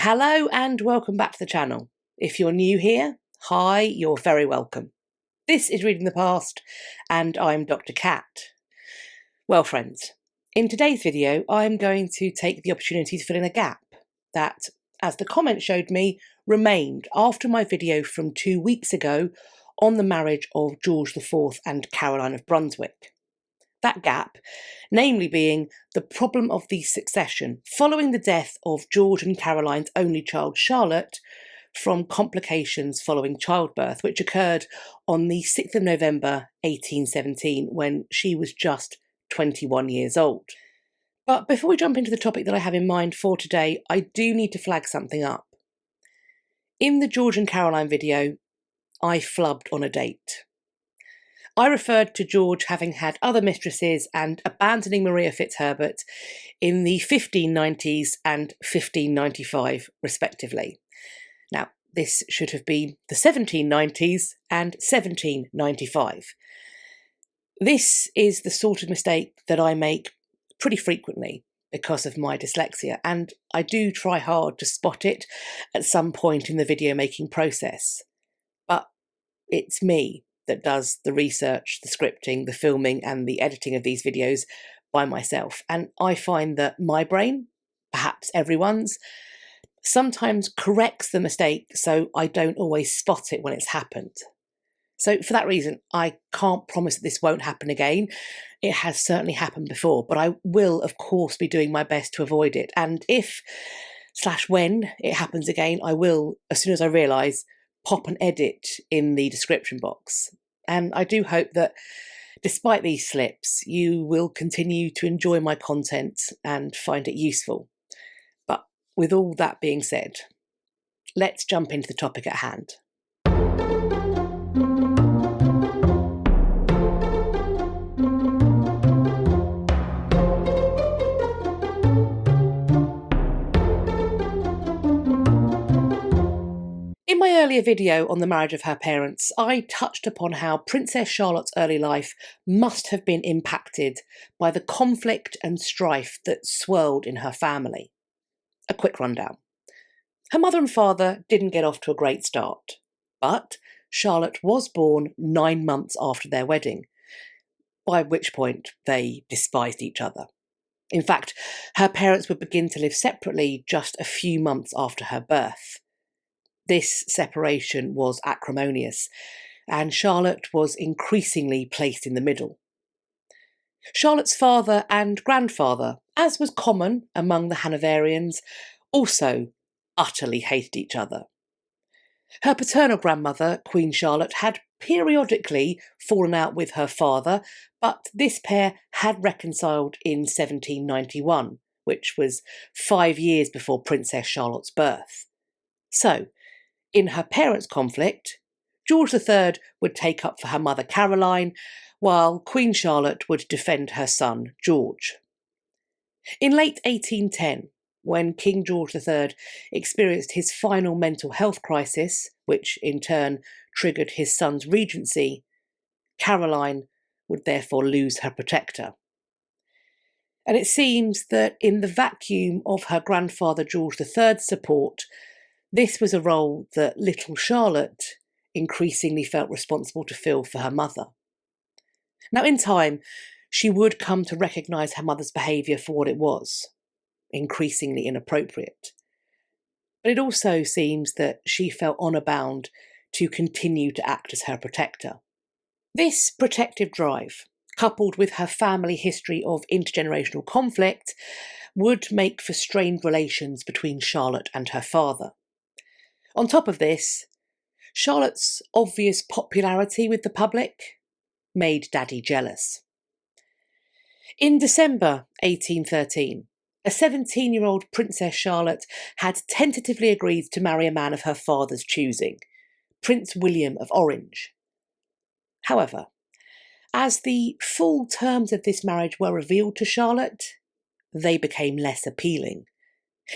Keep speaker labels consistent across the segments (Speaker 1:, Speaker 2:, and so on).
Speaker 1: Hello and welcome back to the channel. If you're new here, hi, you're very welcome. This is Reading the Past and I'm Dr. Cat. Well friends, in today's video I'm going to take the opportunity to fill in a gap that, as the comment showed me, remained after my video from 2 weeks ago on the marriage of George IV and Caroline of Brunswick. That gap, namely being the problem of the succession following the death of George and Caroline's only child Charlotte from complications following childbirth, which occurred on the 6th of November 1817 when she was just 21 years old. But before we jump into the topic that I have in mind for today, I do need to flag something up. In the George and Caroline video, I flubbed on a date. I referred to George having had other mistresses and abandoning Maria Fitzherbert in the 1590s and 1595, respectively. Now, this should have been the 1790s and 1795. This is the sort of mistake that I make pretty frequently because of my dyslexia, and I do try hard to spot it at some point in the video making process. But it's me that does the research, the scripting, the filming and the editing of these videos by myself. And I find that my brain, perhaps everyone's, sometimes corrects the mistake so I don't always spot it when it's happened. So for that reason, I can't promise that this won't happen again. It has certainly happened before, but I will of course be doing my best to avoid it. And if/when it happens again, I will, as soon as I realise, pop an edit in the description box. And I do hope that despite these slips, you will continue to enjoy my content and find it useful. But with all that being said, let's jump into the topic at hand. In my earlier video on the marriage of her parents, I touched upon how Princess Charlotte's early life must have been impacted by the conflict and strife that swirled in her family. A quick rundown. Her mother and father didn't get off to a great start, but Charlotte was born 9 months after their wedding, by which point they despised each other. In fact, her parents would begin to live separately just a few months after her birth. This separation was acrimonious, and Charlotte was increasingly placed in the middle. Charlotte's father and grandfather, as was common among the Hanoverians, also utterly hated each other. Her paternal grandmother, Queen Charlotte, had periodically fallen out with her father, but this pair had reconciled in 1791, which was 5 years before Princess Charlotte's birth. So, in her parents' conflict, George III would take up for her mother Caroline, while Queen Charlotte would defend her son George. In late 1810, when King George III experienced his final mental health crisis, which in turn triggered his son's regency, Caroline would therefore lose her protector. And it seems that in the vacuum of her grandfather George III's support, this was a role that little Charlotte increasingly felt responsible to fill for her mother. Now, in time, she would come to recognise her mother's behaviour for what it was, increasingly inappropriate. But it also seems that she felt honour bound to continue to act as her protector. This protective drive, coupled with her family history of intergenerational conflict, would make for strained relations between Charlotte and her father. On top of this, Charlotte's obvious popularity with the public made Daddy jealous. In December 1813, a 17-year-old Princess Charlotte had tentatively agreed to marry a man of her father's choosing, Prince William of Orange. However, as the full terms of this marriage were revealed to Charlotte, they became less appealing.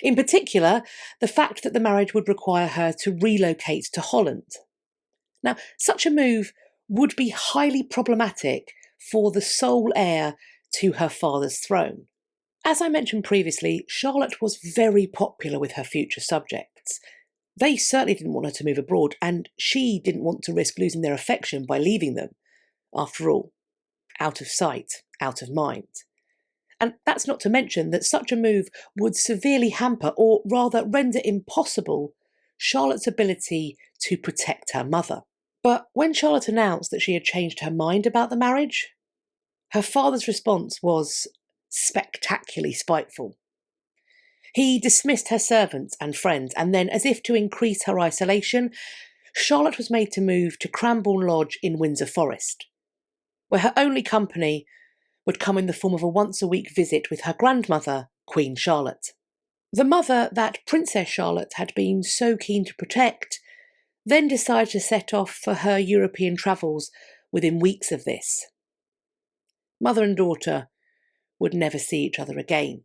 Speaker 1: In particular, the fact that the marriage would require her to relocate to Holland. Now, such a move would be highly problematic for the sole heir to her father's throne. As I mentioned previously, Charlotte was very popular with her future subjects. They certainly didn't want her to move abroad, and she didn't want to risk losing their affection by leaving them. After all, out of sight, out of mind. And that's not to mention that such a move would severely hamper, or rather render impossible, Charlotte's ability to protect her mother. But when Charlotte announced that she had changed her mind about the marriage, her father's response was spectacularly spiteful. He dismissed her servants and friends, and then, as if to increase her isolation, Charlotte was made to move to Cranbourne Lodge in Windsor Forest, where her only company would come in the form of a once-a-week visit with her grandmother, Queen Charlotte. The mother that Princess Charlotte had been so keen to protect then decided to set off for her European travels within weeks of this. Mother and daughter would never see each other again.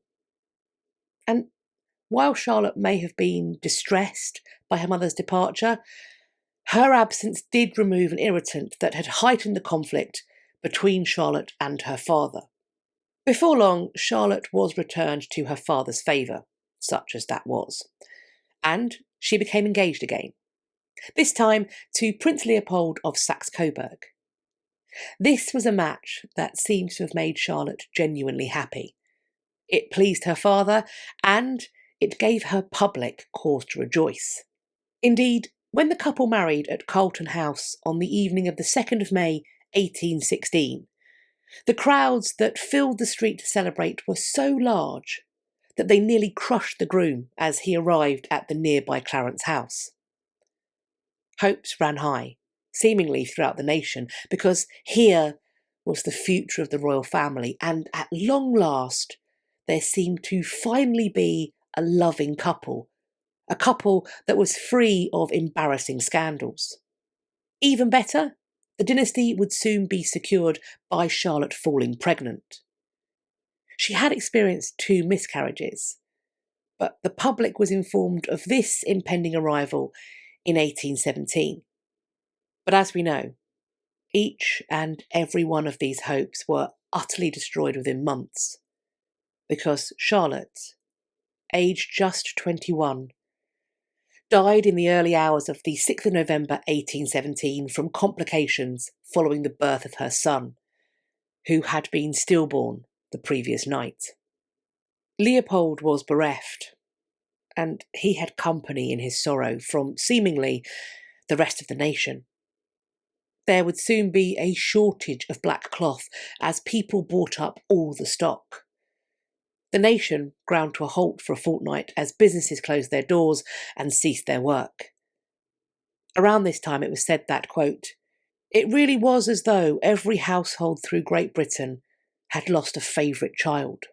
Speaker 1: And while Charlotte may have been distressed by her mother's departure, her absence did remove an irritant that had heightened the conflict between Charlotte and her father. Before long, Charlotte was returned to her father's favour, such as that was, and she became engaged again, this time to Prince Leopold of Saxe-Coburg. This was a match that seems to have made Charlotte genuinely happy. It pleased her father, and it gave her public cause to rejoice. Indeed, when the couple married at Carlton House on the evening of the 2nd of May 1816, the crowds that filled the street to celebrate were so large that they nearly crushed the groom as he arrived at the nearby Clarence house. Hopes ran high, seemingly throughout the nation, because here was the future of the royal family, and at long last there seemed to finally be a loving couple, a couple that was free of embarrassing scandals. Even better, the dynasty would soon be secured by Charlotte falling pregnant. She had experienced 2 miscarriages, but the public was informed of this impending arrival in 1817. But as we know, each and every one of these hopes were utterly destroyed within months, because Charlotte, aged just 21, died in the early hours of the 6th of November 1817 from complications following the birth of her son, who had been stillborn the previous night. Leopold was bereft, and he had company in his sorrow from, seemingly, the rest of the nation. There would soon be a shortage of black cloth as people bought up all the stock. The nation ground to a halt for a fortnight as businesses closed their doors and ceased their work. Around this time it was said that, quote, "It really was as though every household through Great Britain had lost a favourite child."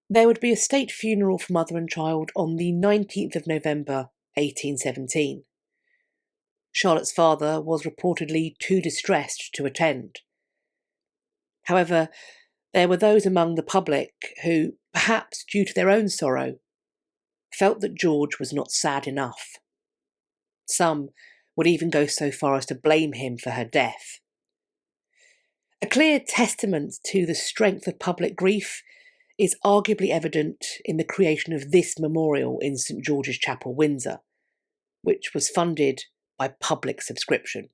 Speaker 1: There would be a state funeral for mother and child on the 19th of November 1817. Charlotte's father was reportedly too distressed to attend. However, there were those among the public who, perhaps due to their own sorrow, felt that George was not sad enough. Some would even go so far as to blame him for her death. A clear testament to the strength of public grief is arguably evident in the creation of this memorial in St George's Chapel, Windsor, which was funded by public subscription.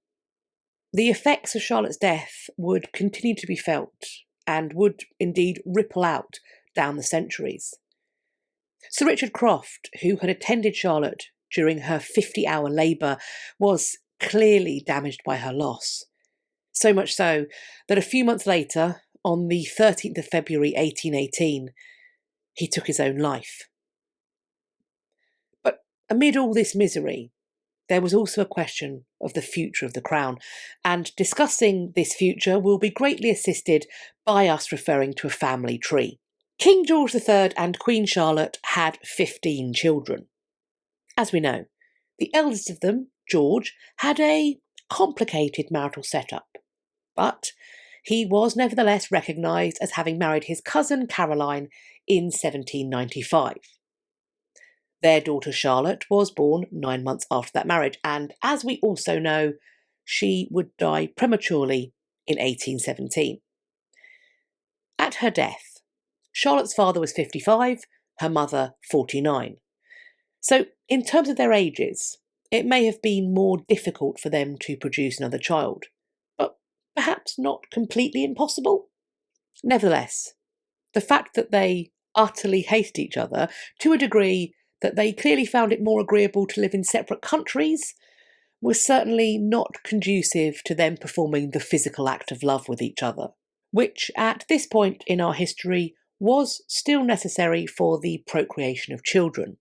Speaker 1: The effects of Charlotte's death would continue to be felt and would indeed ripple out down the centuries. Sir Richard Croft, who had attended Charlotte during her 50-hour labour, was clearly damaged by her loss. So much so that a few months later, on the 13th of February 1818, he took his own life. But amid all this misery, there was also a question of the future of the crown, and discussing this future will be greatly assisted by us referring to a family tree. King George III and Queen Charlotte had 15 children. As we know, the eldest of them, George, had a complicated marital setup, but he was nevertheless recognised as having married his cousin Caroline in 1795. Their daughter Charlotte was born 9 months after that marriage, and as we also know, she would die prematurely in 1817. At her death, Charlotte's father was 55, her mother 49. So, in terms of their ages, it may have been more difficult for them to produce another child, but perhaps not completely impossible. Nevertheless, the fact that they utterly hated each other to a degree that they clearly found it more agreeable to live in separate countries was certainly not conducive to them performing the physical act of love with each other, which at this point in our history was still necessary for the procreation of children.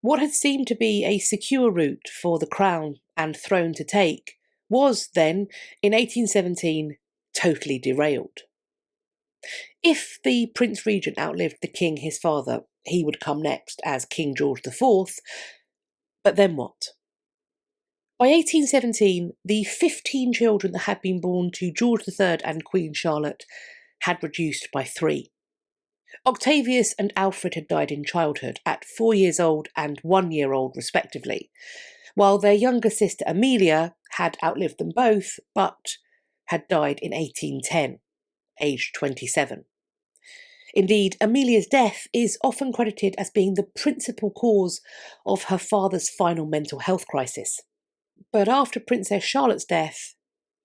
Speaker 1: What had seemed to be a secure route for the crown and throne to take was then, in 1817, totally derailed. If the Prince Regent outlived the king his father, he would come next as King George IV, but then what? By 1817, the 15 children that had been born to George III and Queen Charlotte had reduced by 3. Octavius and Alfred had died in childhood, at 4 years old and 1 year old respectively, while their younger sister Amelia had outlived them both, but had died in 1810, aged 27. Indeed, Amelia's death is often credited as being the principal cause of her father's final mental health crisis. But after Princess Charlotte's death,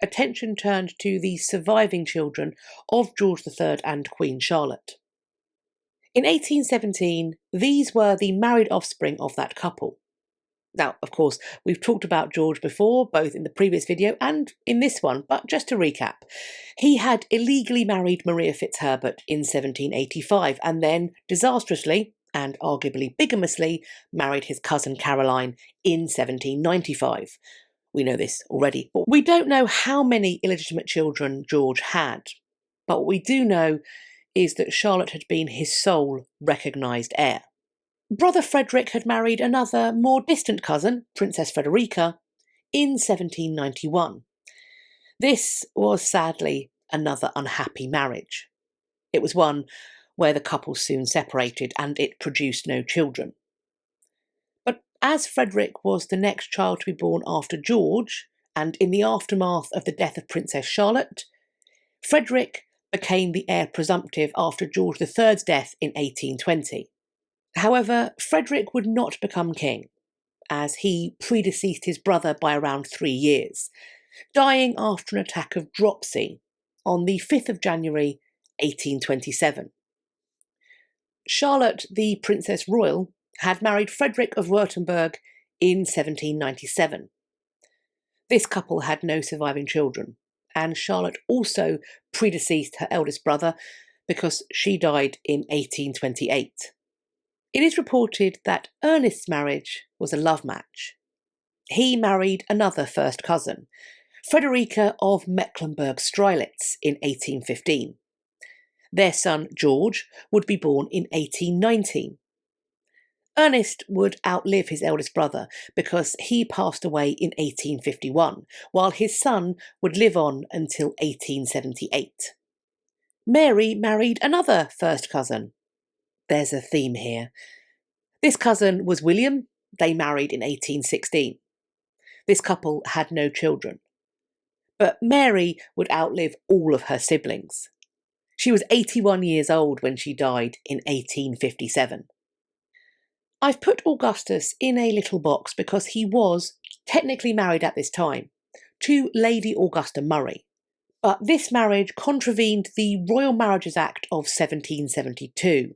Speaker 1: attention turned to the surviving children of George III and Queen Charlotte. In 1817, these were the married offspring of that couple. Now, of course, we've talked about George before, both in the previous video and in this one, but just to recap, he had illegally married Maria Fitzherbert in 1785 and then disastrously, and arguably bigamously, married his cousin Caroline in 1795. We know this already, but we don't know how many illegitimate children George had. But what we do know is that Charlotte had been his sole recognised heir. Brother Frederick had married another, more distant cousin, Princess Frederica, in 1791. This was sadly another unhappy marriage. It was one where the couple soon separated and it produced no children. But as Frederick was the next child to be born after George, and in the aftermath of the death of Princess Charlotte, Frederick became the heir presumptive after George III's death in 1820. However, Frederick would not become king, as he predeceased his brother by around 3 years, dying after an attack of dropsy on the 5th of January 1827. Charlotte, the Princess Royal, had married Frederick of Württemberg in 1797. This couple had no surviving children, and Charlotte also predeceased her eldest brother because she died in 1828. It is reported that Ernest's marriage was a love match. He married another first cousin, Frederica of Mecklenburg-Strelitz, in 1815. Their son, George, would be born in 1819. Ernest would outlive his eldest brother because he passed away in 1851, while his son would live on until 1878. Mary married another first cousin. There's a theme here. This cousin was William. They married in 1816. This couple had no children. But Mary would outlive all of her siblings. She was 81 years old when she died in 1857. I've put Augustus in a little box because he was technically married at this time to Lady Augusta Murray. But this marriage contravened the Royal Marriages Act of 1772,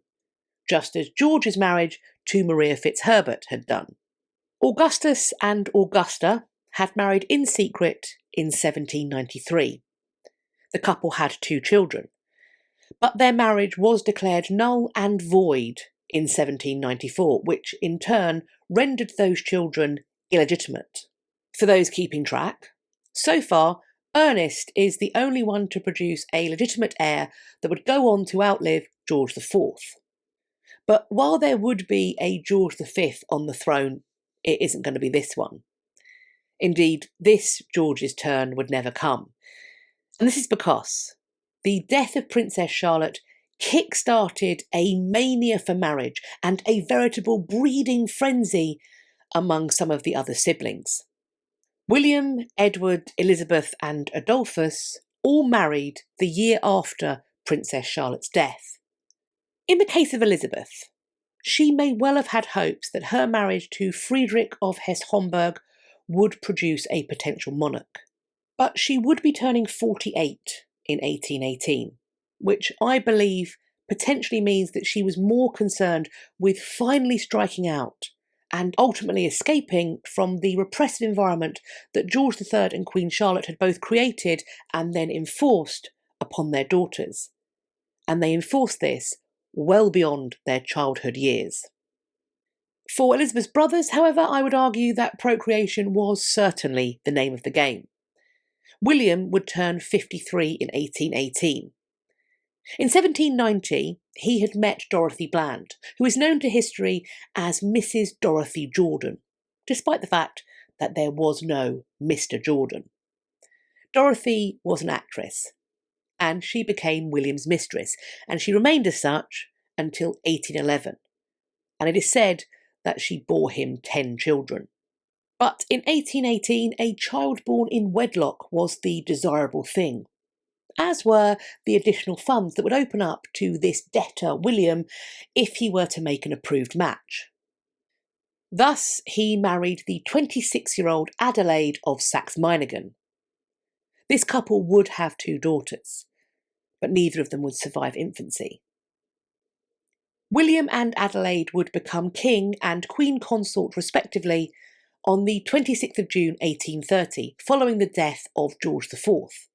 Speaker 1: just as George's marriage to Maria Fitzherbert had done. Augustus and Augusta had married in secret in 1793. The couple had 2 children, but their marriage was declared null and void in 1794, which in turn rendered those children illegitimate. For those keeping track, so far, Ernest is the only one to produce a legitimate heir that would go on to outlive George IV. But while there would be a George V on the throne, it isn't going to be this one. Indeed, this George's turn would never come. And this is because the death of Princess Charlotte kick-started a mania for marriage and a veritable breeding frenzy among some of the other siblings. William, Edward, Elizabeth and Adolphus all married the year after Princess Charlotte's death. In the case of Elizabeth, she may well have had hopes that her marriage to Friedrich of Hesse-Homburg would produce a potential monarch. But she would be turning 48 in 1818, which I believe potentially means that she was more concerned with finally striking out and ultimately escaping from the repressive environment that George III and Queen Charlotte had both created and then enforced upon their daughters. And they enforced this well beyond their childhood years. For Elizabeth's brothers, however, I would argue that procreation was certainly the name of the game. William would turn 53 in 1818. In 1790, he had met Dorothy Bland, who is known to history as Mrs. Dorothy Jordan, despite the fact that there was no Mr. Jordan. Dorothy was an actress, and she became William's mistress, and she remained as such until 1811, and it is said that she bore him 10 children. But in 1818, a child born in wedlock was the desirable thing, as were the additional funds that would open up to this debtor William if he were to make an approved match. Thus, he married the 26-year-old Adelaide of Saxe-Meiningen. This couple would have 2 daughters, but neither of them would survive infancy. William and Adelaide would become king and queen consort respectively on the 26th of June 1830, following the death of George IV.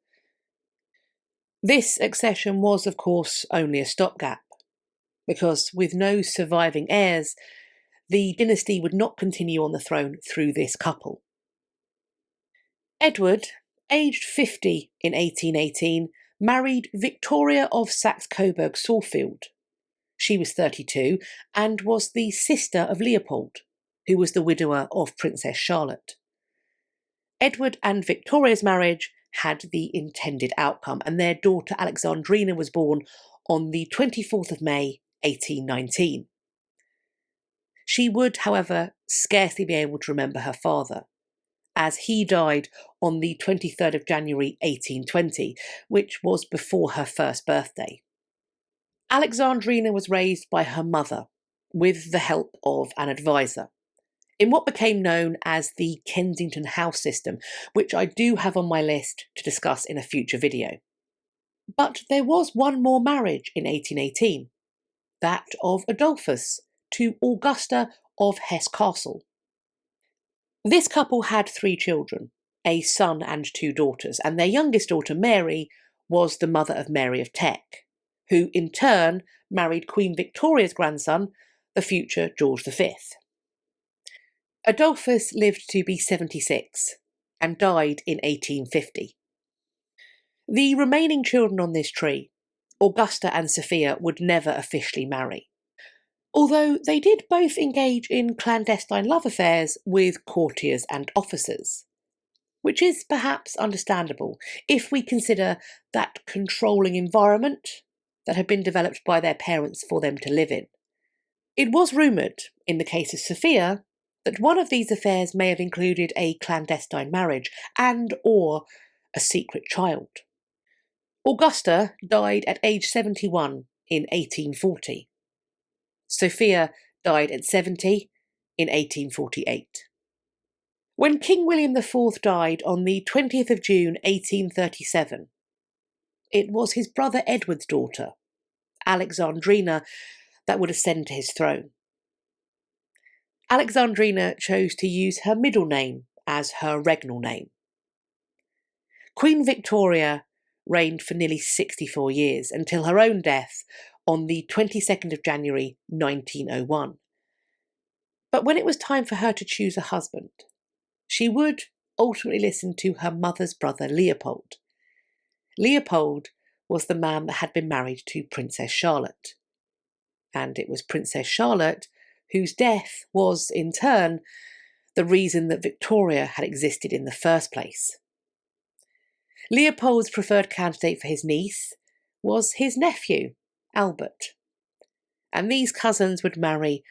Speaker 1: This accession was, of course, only a stopgap, because with no surviving heirs, the dynasty would not continue on the throne through this couple. Edward, aged 50 in 1818, married Victoria of Saxe-Coburg-Saalfeld. She was 32 and was the sister of Leopold, who was the widower of Princess Charlotte. Edward and Victoria's marriage had the intended outcome, and their daughter Alexandrina was born on the 24th of May, 1819. She would, however, scarcely be able to remember her father, as he died on the 23rd of January 1820, which was before her first birthday. Alexandrina was raised by her mother, with the help of an advisor, in what became known as the Kensington house system, which I do have on my list to discuss in a future video. But there was one more marriage in 1818, that of Adolphus to Augusta of Hesse Castle. This couple had 3 children, a son and 2 daughters, and their youngest daughter, Mary, was the mother of Mary of Teck, who in turn married Queen Victoria's grandson, the future George V. Adolphus lived to be 76 and died in 1850. The remaining children on this tree, Augusta and Sophia, would never officially marry, although they did both engage in clandestine love affairs with courtiers and officers, which is perhaps understandable if we consider that controlling environment that had been developed by their parents for them to live in. It was rumoured, in the case of Sophia, that one of these affairs may have included a clandestine marriage and/or a secret child. Augusta died at age 71 in 1840. Sophia died at 70 in 1848. When King William IV died on the 20th of June 1837, it was his brother Edward's daughter, Alexandrina, that would ascend to his throne. Alexandrina chose to use her middle name as her regnal name. Queen Victoria reigned for nearly 64 years until her own death on the 22nd of January 1901. But when it was time for her to choose a husband, she would ultimately listen to her mother's brother Leopold. Leopold was the man that had been married to Princess Charlotte. And it was Princess Charlotte whose death was, in turn, the reason that Victoria had existed in the first place. Leopold's preferred candidate for his niece was his nephew, Albert, and these cousins would marry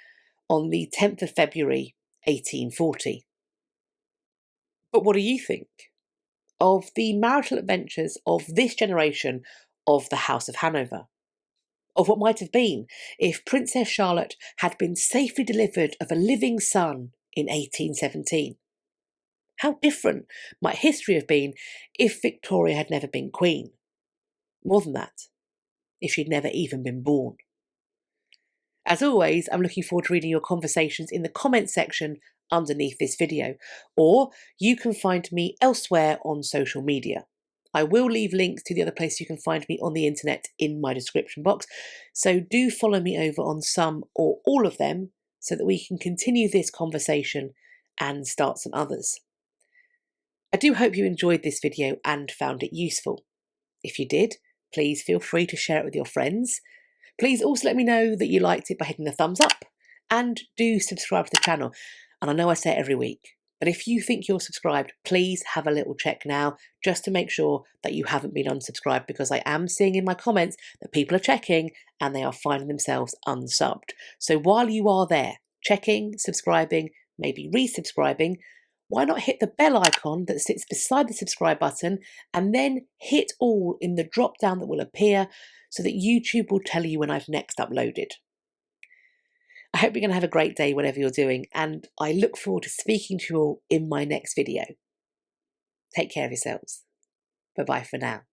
Speaker 1: on the 10th of February 1840. But what do you think of the marital adventures of this generation of the House of Hanover? of what might have been if Princess Charlotte had been safely delivered of a living son in 1817. How different might history have been if Victoria had never been queen? More than that, if she'd never even been born. As always, I'm looking forward to reading your conversations in the comments section underneath this video, or you can find me elsewhere on social media. I will leave links to the other places you can find me on the internet in my description box, so do follow me over on some or all of them so that we can continue this conversation and start some others. I do hope you enjoyed this video and found it useful. If you did, please feel free to share it with your friends. Please also let me know that you liked it by hitting the thumbs up, and do subscribe to the channel. And I know I say it every week, but if you think you're subscribed, please have a little check now just to make sure that you haven't been unsubscribed, because I am seeing in my comments that people are checking and they are finding themselves unsubbed. So while you are there, checking, subscribing, maybe resubscribing, why not hit the bell icon that sits beside the subscribe button and then hit all in the drop down that will appear so that YouTube will tell you when I've next uploaded. I hope you're going to have a great day whatever you're doing, and I look forward to speaking to you all in my next video. Take care of yourselves. Bye-bye for now.